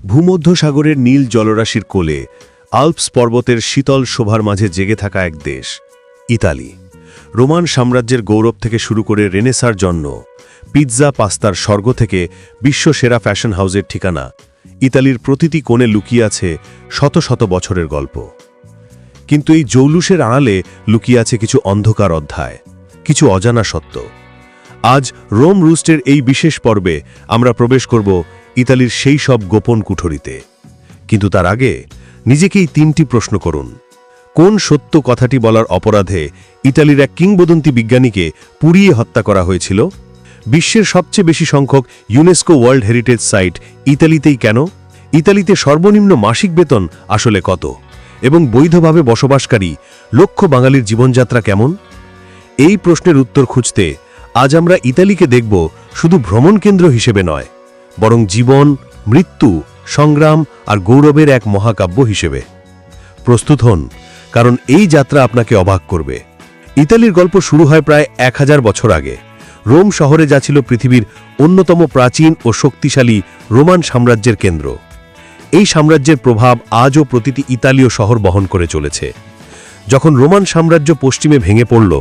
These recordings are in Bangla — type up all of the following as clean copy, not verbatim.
ভূমধ্যসাগরের নীল জলরাশির কোলে আল্পস পর্বতের শীতল শোভার মাঝে জেগে থাকা এক দেশ ইতালি। রোমান সাম্রাজ্যের গৌরব থেকে শুরু করে রেনেসার জন্য পিৎজা পাস্তার স্বর্গ থেকে বিশ্বসেরা ফ্যাশন হাউসের ঠিকানা, ইতালির প্রতিটি কোণে লুকিয়ে আছে শত শত বছরের গল্প। কিন্তু এই জৌলুসের আড়ালে লুকিয়ে আছে কিছু অন্ধকার অধ্যায়, কিছু অজানা সত্য। আজ রোম রুস্টের এই বিশেষ পর্বে আমরা প্রবেশ করব ইতালির সেই সব গোপন কুঠরিতে। কিন্তু তার আগে নিজেকেই তিনটি প্রশ্ন করুন। কোন সত্য কথাটি বলার অপরাধে ইতালির এক কিংবদন্তি বিজ্ঞানীকে পুড়িয়ে হত্যা করা হয়েছিল? বিশ্বের সবচেয়ে বেশি সংখ্যক ইউনেস্কো ওয়ার্ল্ড হেরিটেজ সাইট ইতালিতেই কেন? ইতালিতে সর্বনিম্ন মাসিক বেতন আসলে কত? এবং বৈধভাবে বসবাসকারী লক্ষ বাঙালির জীবনযাত্রা কেমন? এই প্রশ্নের উত্তর খুঁজতে আজ আমরা ইতালিকে দেখব শুধু ভ্রমণ কেন্দ্র হিসেবে নয়, বরং জীবন, মৃত্যু, সংগ্রাম আর গৌরবের এক মহাকাব্য হিসেবে। প্রস্তুত হন, কারণ এই যাত্রা আপনাকে অবাক করবে। ইতালির গল্প শুরু হয় প্রায় 1000 বছর আগে, রোম শহরে যা ছিল পৃথিবীর অন্যতম প্রাচীন ও শক্তিশালী রোমান সাম্রাজ্যের কেন্দ্র। এই সাম্রাজ্যের প্রভাব আজও প্রতিটি ইতালীয় শহর বহন করে চলেছে। যখন রোমান সাম্রাজ্য পশ্চিমে ভেঙে পড়ল,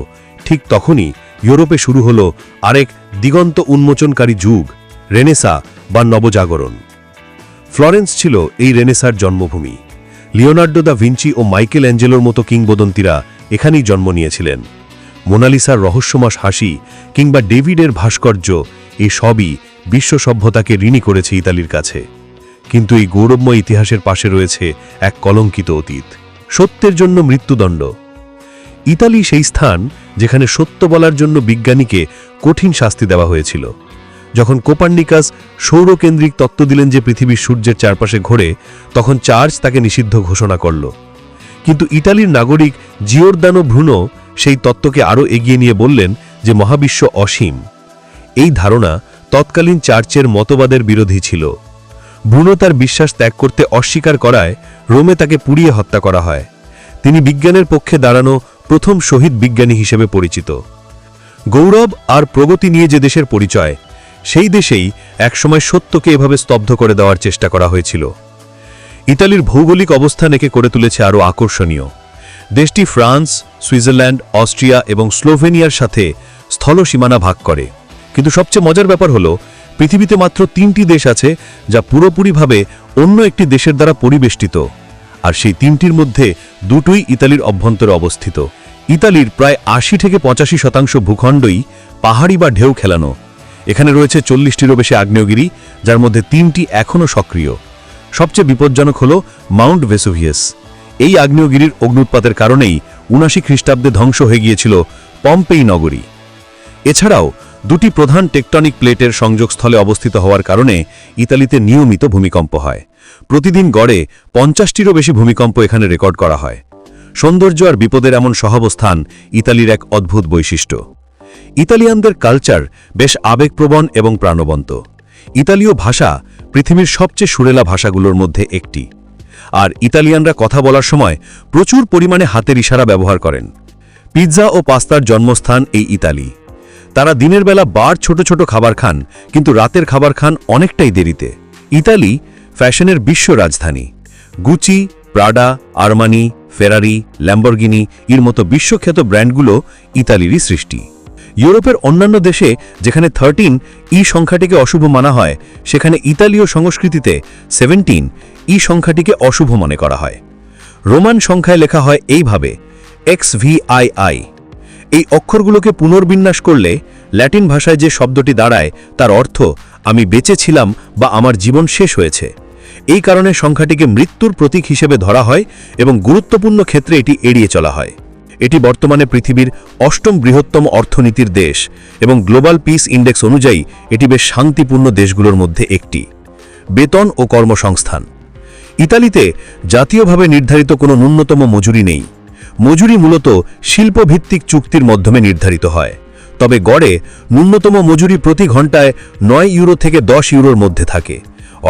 ঠিক তখনই ইউরোপে শুরু হলো আরেক দিগন্ত উন্মোচনকারী যুগ, রেনেসা বা নবজাগরণ। ফ্লোরেন্স ছিল এই রেনেসার জন্মভূমি। লিওনার্দো দা ভিঞ্চি ও মাইকেল অ্যাঞ্জেলোর মতো কিংবদন্তিরা এখানেই জন্ম নিয়েছিলেন। মোনালিসার রহস্যময় হাসি কিংবা ডেভিডের ভাস্কর্য, এই সবই বিশ্ব সভ্যতাকে ঋণী করেছে ইতালির কাছে। কিন্তু এই গৌরবময় ইতিহাসের পাশে রয়েছে এক কলঙ্কিত অতীত, সত্যের জন্য মৃত্যুদণ্ড। ইতালি সেই স্থান যেখানে সত্য বলার জন্য বিজ্ঞানীকে কঠিন শাস্তি দেওয়া হয়েছিল। যখন কোপার্নিকাস সৌরকেন্দ্রিক তত্ত্ব দিলেন যে পৃথিবী সূর্যের চারপাশে ঘোরে, তখন চার্চ তাকে নিষিদ্ধ ঘোষণা করল। কিন্তু ইতালির নাগরিক জিওরদানো ব্রুনো সেই তত্ত্বকে আরও এগিয়ে নিয়ে বললেন যে মহাবিশ্ব অসীম। এই ধারণা তৎকালীন চার্চের মতবাদের বিরোধী ছিল। ব্রুনো তার বিশ্বাস ত্যাগ করতে অস্বীকার করায় রোমে তাকে পুড়িয়ে হত্যা করা হয়। তিনি বিজ্ঞানের পক্ষে দাঁড়ানো প্রথম শহীদ বিজ্ঞানী হিসেবে পরিচিত। গৌরব আর প্রগতি নিয়ে যে দেশের পরিচয়, সেই দেশেই একসময় সত্যকে এভাবে স্তব্ধ করে দেওয়ার চেষ্টা করা হয়েছিল। ইতালির ভৌগোলিক অবস্থান একে করে তুলেছে আরও আকর্ষণীয়। দেশটি ফ্রান্স, সুইজারল্যান্ড, অস্ট্রিয়া এবং স্লোভেনিয়ার সাথে স্থল সীমানা ভাগ করে। কিন্তু সবচেয়ে মজার ব্যাপার হলো, পৃথিবীতে মাত্র 3টি দেশ আছে যা পুরোপুরিভাবে অন্য একটি দেশের দ্বারা পরিবেষ্টিত, আর সেই 3টির মধ্যে 2টোই ইতালির অভ্যন্তরে অবস্থিত। ইতালির প্রায় 80 থেকে 85% ভূখণ্ডই পাহাড়ি বা ঢেউ খেলানো। এখানে রয়েছে 40টিরও বেশি আগ্নেয়গিরি, যার মধ্যে 3টি এখনও সক্রিয়। সবচেয়ে বিপজ্জনক হল মাউন্ট ভেসুভিয়াস। এই আগ্নেয়গিরির অগ্নুৎপাতের কারণেই 79 খ্রিস্টাব্দে ধ্বংস হয়ে গিয়েছিল পম্পেই নগরী। এছাড়াও 2টি প্রধান টেকটনিক প্লেটের সংযোগস্থলে অবস্থিত হওয়ার কারণে ইতালিতে নিয়মিত ভূমিকম্প হয়। প্রতিদিন গড়ে 50টিরও বেশি ভূমিকম্প এখানে রেকর্ড করা হয়। সৌন্দর্য আর বিপদের এমন সহাবস্থান ইতালির এক অদ্ভুত বৈশিষ্ট্য। ইতালিয়ানদের কালচার বেশ আবেগপ্রবণ এবং প্রাণবন্ত। ইতালীয় ভাষা পৃথিবীর সবচেয়ে সুরেলা ভাষাগুলোর মধ্যে একটি। আর ইতালিয়ানরা কথা বলার সময় প্রচুর পরিমাণে হাতের ইশারা ব্যবহার করেন। পিৎজা ও পাস্তার জন্মস্থান এই ইতালি। তারা দিনের বেলা বার ছোট ছোট খাবার খান, কিন্তু রাতের খাবার খান অনেকটাই দেরিতে। ইতালি ফ্যাশনের বিশ্ব রাজধানী। গুচি, প্রাডা, আরমানি, ফেরারি, ল্যাম্বরগিনি এর মতো বিশ্বখ্যাত ব্র্যান্ডগুলো ইতালিরই সৃষ্টি। ইউরোপের অন্যান্য দেশে যেখানে 13 সংখ্যাটিকে অশুভ মানা হয়, সেখানে ইতালীয় সংস্কৃতিতে 17 সংখ্যাটিকে অশুভ মনে করা হয়। রোমান সংখ্যায় লেখা হয় এইভাবে XVI। এই অক্ষরগুলোকে পুনর্বিন্যাস করলে ল্যাটিন ভাষায় যে শব্দটি দাঁড়ায়, তার অর্থ আমি বেঁচে ছিলাম বা আমার জীবন শেষ হয়েছে। এই কারণে সংখ্যাটিকে মৃত্যুর প্রতীক হিসেবে ধরা হয় এবং গুরুত্বপূর্ণ ক্ষেত্রে এটি এড়িয়ে চলা হয়। এটি বর্তমানে পৃথিবীর 8ম বৃহত্তম অর্থনীতির দেশ এবং গ্লোবাল পিস ইন্ডেক্স অনুযায়ী এটি বেশ শান্তিপূর্ণ দেশগুলোর মধ্যে একটি। বেতন ও কর্মসংস্থান। ইতালিতে জাতীয়ভাবে নির্ধারিত কোনো ন্যূনতম মজুরি নেই। মজুরি মূলত শিল্পভিত্তিক চুক্তির মাধ্যমে নির্ধারিত হয়। তবে গড়ে ন্যূনতম মজুরি প্রতি ঘন্টায় 9 ইউরো থেকে 10 ইউরোর মধ্যে থাকে।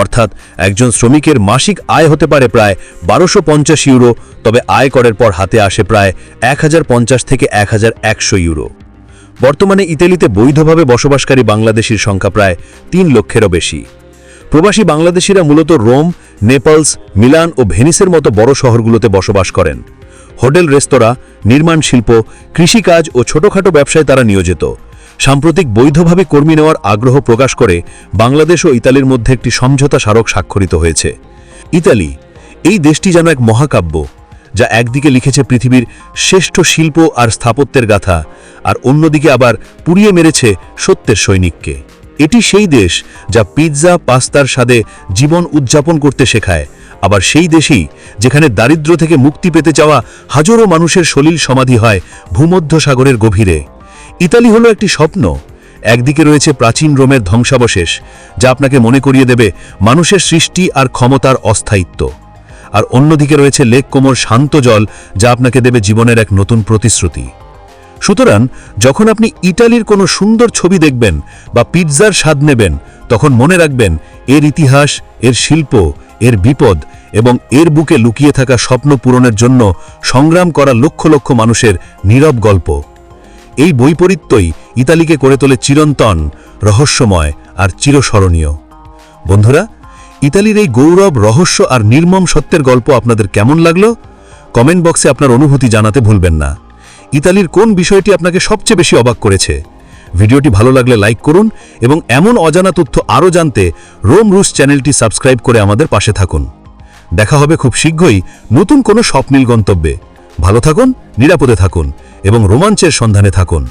অর্থাৎ একজন শ্রমিকের মাসিক আয় হতে পারে প্রায় 1250 ইউরো, তবে আয় করের পর হাতে আসে প্রায় 1050 থেকে 1100 ইউরো। বর্তমানে ইতালিতে বৈধভাবে বসবাসকারী বাংলাদেশির সংখ্যা প্রায় 3 লক্ষেরও বেশি। প্রবাসী বাংলাদেশিরা মূলত রোম, নেপলস, মিলান ও ভেনিসের মতো বড় শহরগুলোতে বসবাস করেন। হোটেল, রেস্তোরাঁ, নির্মাণ শিল্প, কৃষিকাজ ও ছোটখাটো ব্যবসায় তারা নিয়োজিত। সাম্প্রতিক বৈধভাবে কর্মী নেওয়ার আগ্রহ প্রকাশ করে বাংলাদেশ ও ইতালির মধ্যে একটি সমঝোতা স্মারক স্বাক্ষরিত হয়েছে। ইতালি, এই দেশটি যেন এক মহাকাব্য, যা একদিকে লিখেছে পৃথিবীর শ্রেষ্ঠ শিল্প আর স্থাপত্যের গাথা, আর অন্যদিকে আবার পুড়িয়ে মেরেছে সত্যের সৈনিককে। এটি সেই দেশ যা পিৎজা, পাস্তার স্বাদে জীবন উদযাপন করতে শেখায়, আবার সেই দেশেই যেখানে দারিদ্র্য থেকে মুক্তি পেতে চাওয়া হাজারো মানুষের সলিল সমাধি হয় ভূমধ্যসাগরের গভীরে। ইতালি হলো একটি স্বপ্ন। একদিকে রয়েছে প্রাচীন রোমের ধ্বংসাবশেষ, যা আপনাকে মনে করিয়ে দেবে মানুষের সৃষ্টি আর ক্ষমতার অস্থায়িত্ব, আর অন্যদিকে রয়েছে লেক কোমোর শান্ত জল, যা আপনাকে দেবে জীবনের এক নতুন প্রতিশ্রুতি। সুতরাং যখন আপনি ইটালির কোনো সুন্দর ছবি দেখবেন বা পিৎজার স্বাদ নেবেন, তখন মনে রাখবেন এর ইতিহাস, এর শিল্প, এর বিপদ এবং এর বুকে লুকিয়ে থাকা স্বপ্ন পূরণের জন্য সংগ্রাম করা লক্ষ লক্ষ মানুষের নীরব গল্প। এই বৈপরীত্যই ইতালিকে করে তোলে চিরন্তন, রহস্যময় আর চিরস্মরণীয়। বন্ধুরা, ইতালির এই গৌরব, রহস্য আর নির্মম সত্যের গল্প আপনাদের কেমন লাগলো? কমেন্ট বক্সে আপনার অনুভূতি জানাতে ভুলবেন না। ইতালির কোন বিষয়টি আপনাকে সবচেয়ে বেশি অবাক করেছে? ভিডিওটি ভালো লাগলে লাইক করুন এবং এমন অজানা তথ্য আরও জানতে রোম রুস চ্যানেলটি সাবস্ক্রাইব করে আমাদের পাশে থাকুন। দেখা হবে খুব শীঘ্রই নতুন কোনো স্বপ্নিল গন্তব্যে। ভালো থাকুন, নিরাপদে থাকুন এবং রোমাঞ্চের সন্ধানে থাকুন।